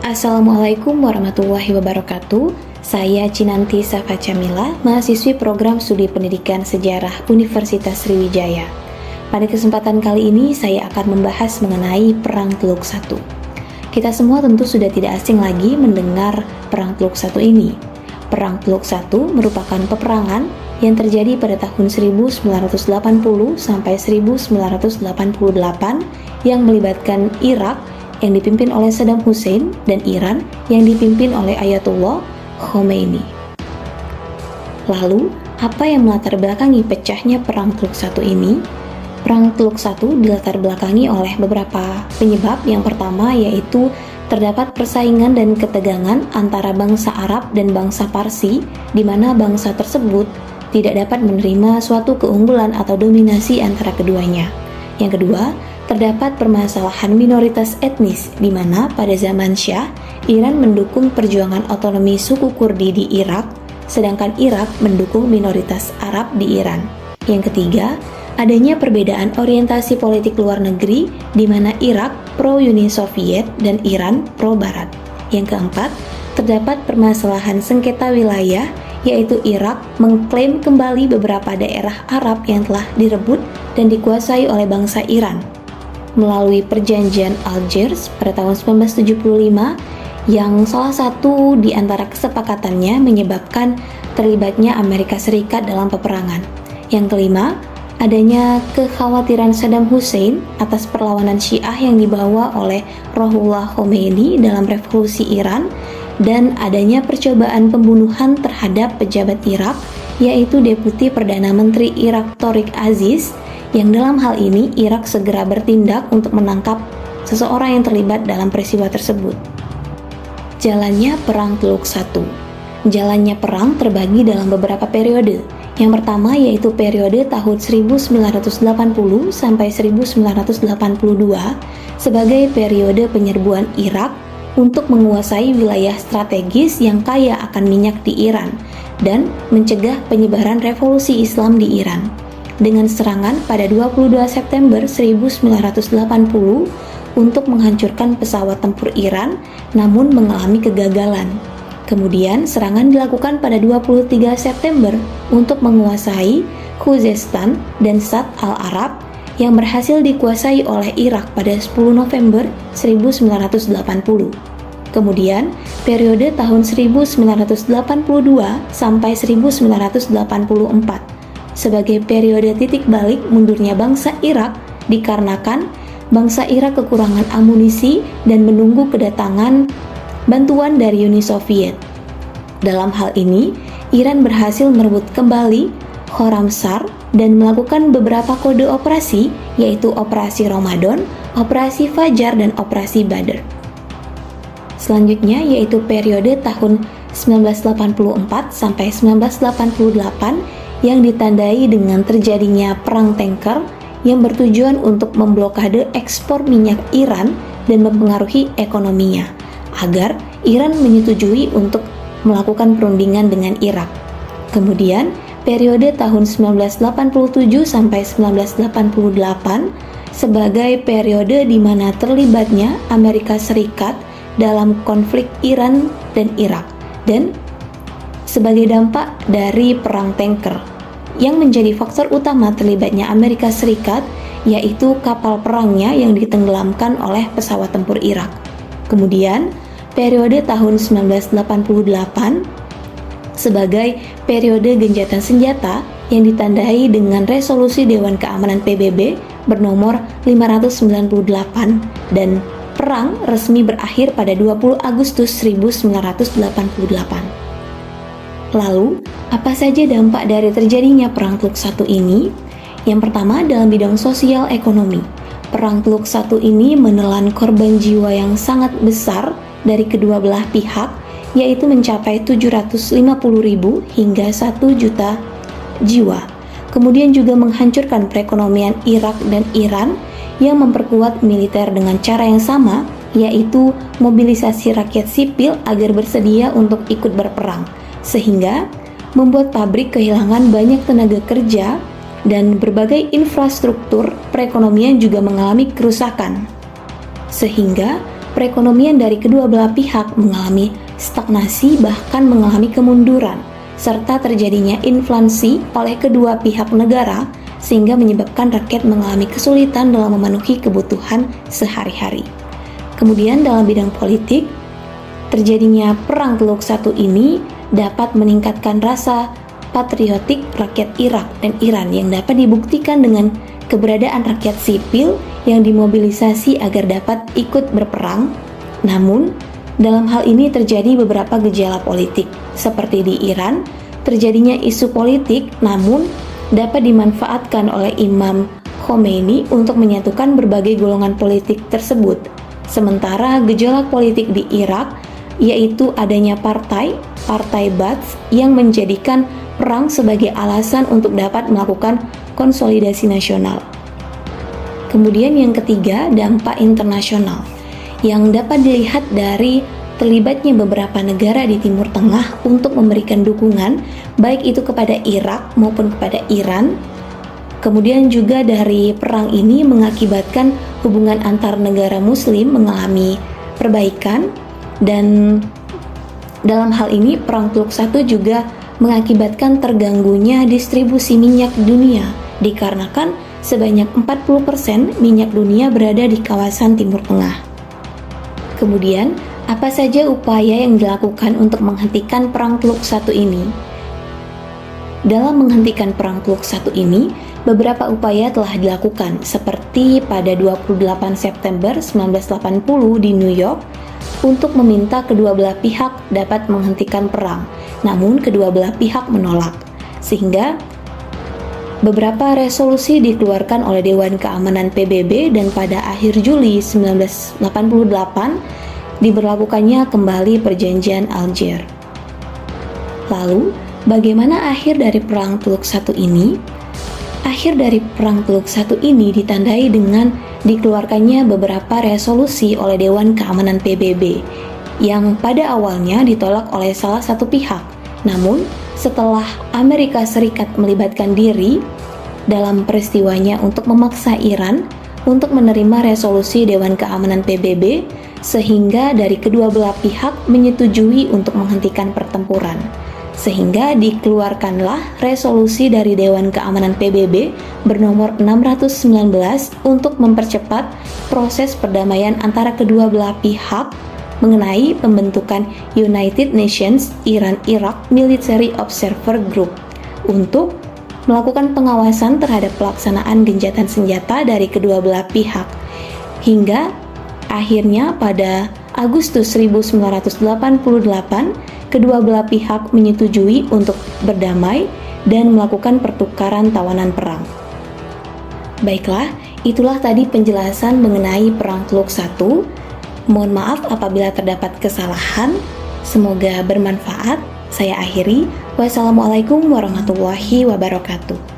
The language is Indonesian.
Assalamualaikum warahmatullahi wabarakatuh. Saya Cinanti Safa Camila, mahasiswi program studi pendidikan sejarah Universitas Sriwijaya. Pada kesempatan kali ini saya akan membahas mengenai Perang Teluk Satu. Kita semua tentu sudah tidak asing lagi mendengar Perang Teluk Satu ini. Perang Teluk Satu merupakan peperangan yang terjadi pada tahun 1980 sampai 1988 yang melibatkan Irak yang dipimpin oleh Saddam Hussein dan Iran yang dipimpin oleh Ayatollah Khomeini. Lalu, apa yang melatar belakangi pecahnya Perang Teluk Satu ini? Perang Teluk Satu dilatar belakangi oleh beberapa penyebab. Yang pertama yaitu terdapat persaingan dan ketegangan antara bangsa Arab dan bangsa Parsi, di mana bangsa tersebut tidak dapat menerima suatu keunggulan atau dominasi antara keduanya. Yang kedua, terdapat permasalahan minoritas etnis, di mana pada zaman Syah, Iran mendukung perjuangan otonomi suku Kurdi di Irak, sedangkan Irak mendukung minoritas Arab di Iran. Yang ketiga, adanya perbedaan orientasi politik luar negeri, di mana Irak pro-Uni Soviet dan Iran pro-Barat. Yang keempat, terdapat permasalahan sengketa wilayah, yaitu Irak mengklaim kembali beberapa daerah Arab yang telah direbut dan dikuasai oleh bangsa Iran melalui perjanjian Algiers pada tahun 1975, yang salah satu di antara kesepakatannya menyebabkan terlibatnya Amerika Serikat dalam peperangan. Yang kelima, adanya kekhawatiran Saddam Hussein atas perlawanan Syiah yang dibawa oleh Ruhollah Khomeini dalam revolusi Iran, dan adanya percobaan pembunuhan terhadap pejabat Irak, yaitu Deputi Perdana Menteri Irak Tariq Aziz, yang dalam hal ini Irak segera bertindak untuk menangkap seseorang yang terlibat dalam peristiwa tersebut. Jalannya Perang Teluk Satu. Jalannya perang terbagi dalam beberapa periode. Yang pertama yaitu periode tahun 1980 sampai 1982 sebagai periode penyerbuan Irak untuk menguasai wilayah strategis yang kaya akan minyak di Iran dan mencegah penyebaran revolusi Islam di Iran, dengan serangan pada 22 September 1980 untuk menghancurkan pesawat tempur Iran, namun mengalami kegagalan. Kemudian serangan dilakukan pada 23 September untuk menguasai Khuzestan dan Sa'd al-Arab yang berhasil dikuasai oleh Irak pada 10 November 1980. Kemudian, periode tahun 1982 sampai 1984 sebagai periode titik balik mundurnya bangsa Irak dikarenakan bangsa Irak kekurangan amunisi dan menunggu kedatangan bantuan dari Uni Soviet. Dalam hal ini, Iran berhasil merebut kembali Khorramshahr dan melakukan beberapa kode operasi, yaitu Operasi Ramadan, Operasi Fajar, dan Operasi Badr. Selanjutnya yaitu periode tahun 1984 sampai 1988 yang ditandai dengan terjadinya perang tanker yang bertujuan untuk memblokade ekspor minyak Iran dan mempengaruhi ekonominya, agar Iran menyetujui untuk melakukan perundingan dengan Irak. Kemudian, periode tahun 1987 sampai 1988 sebagai periode di mana terlibatnya Amerika Serikat dalam konflik Iran dan Irak, dan sebagai dampak dari perang tanker yang menjadi faktor utama terlibatnya Amerika Serikat, yaitu kapal perangnya yang ditenggelamkan oleh pesawat tempur Irak. Kemudian, periode tahun 1988 sebagai periode gencatan senjata yang ditandai dengan resolusi Dewan Keamanan PBB bernomor 598 dan perang resmi berakhir pada 20 Agustus 1988. Lalu, apa saja dampak dari terjadinya Perang Teluk Satu ini? Yang pertama, dalam bidang sosial ekonomi. Perang Teluk Satu ini menelan korban jiwa yang sangat besar dari kedua belah pihak, yaitu mencapai 750.000 hingga 1 juta jiwa. Kemudian juga menghancurkan perekonomian Irak dan Iran yang memperkuat militer dengan cara yang sama, yaitu mobilisasi rakyat sipil agar bersedia untuk ikut berperang, sehingga membuat pabrik kehilangan banyak tenaga kerja dan berbagai infrastruktur perekonomian juga mengalami kerusakan. Sehingga perekonomian dari kedua belah pihak mengalami stagnasi bahkan mengalami kemunduran, serta terjadinya inflasi oleh kedua pihak negara sehingga menyebabkan rakyat mengalami kesulitan dalam memenuhi kebutuhan sehari-hari. Kemudian dalam bidang politik, terjadinya Perang Teluk I ini dapat meningkatkan rasa patriotik rakyat Irak dan Iran yang dapat dibuktikan dengan keberadaan rakyat sipil yang dimobilisasi agar dapat ikut berperang. Namun, dalam hal ini terjadi beberapa gejala politik, seperti di Iran, terjadinya isu politik namun dapat dimanfaatkan oleh Imam Khomeini untuk menyatukan berbagai golongan politik tersebut. Sementara gejolak politik di Irak yaitu adanya partai Ba'ath yang menjadikan perang sebagai alasan untuk dapat melakukan konsolidasi nasional. Kemudian yang ketiga, dampak internasional yang dapat dilihat dari terlibatnya beberapa negara di Timur Tengah untuk memberikan dukungan baik itu kepada Irak maupun kepada Iran. Kemudian juga dari perang ini mengakibatkan hubungan antar negara muslim mengalami perbaikan, dan dalam hal ini Perang Teluk I juga mengakibatkan terganggunya distribusi minyak dunia dikarenakan sebanyak 40% minyak dunia berada di kawasan Timur Tengah. Kemudian, apa saja upaya yang dilakukan untuk menghentikan Perang Teluk I ini? Dalam menghentikan Perang Teluk I ini, beberapa upaya telah dilakukan, seperti pada 28 September 1980 di New York untuk meminta kedua belah pihak dapat menghentikan perang. Namun kedua belah pihak menolak, sehingga beberapa resolusi dikeluarkan oleh Dewan Keamanan PBB dan pada akhir Juli 1988 diberlakukannya kembali Perjanjian Alger. Lalu, bagaimana akhir dari Perang Teluk I ini? Akhir dari Perang Teluk I ini ditandai dengan dikeluarkannya beberapa resolusi oleh Dewan Keamanan PBB yang pada awalnya ditolak oleh salah satu pihak. Namun, setelah Amerika Serikat melibatkan diri dalam peristiwanya untuk memaksa Iran untuk menerima resolusi Dewan Keamanan PBB, sehingga dari kedua belah pihak menyetujui untuk menghentikan pertempuran. Sehingga dikeluarkanlah resolusi dari Dewan Keamanan PBB bernomor 619 untuk mempercepat proses perdamaian antara kedua belah pihak mengenai pembentukan United Nations Iran-Iraq Military Observer Group untuk melakukan pengawasan terhadap pelaksanaan gencatan senjata dari kedua belah pihak. Hingga akhirnya pada Agustus 1988, kedua belah pihak menyetujui untuk berdamai dan melakukan pertukaran tawanan perang. Baiklah, itulah tadi penjelasan mengenai Perang Teluk I. Mohon maaf apabila terdapat kesalahan. Semoga bermanfaat. Saya akhiri. Wassalamualaikum warahmatullahi wabarakatuh.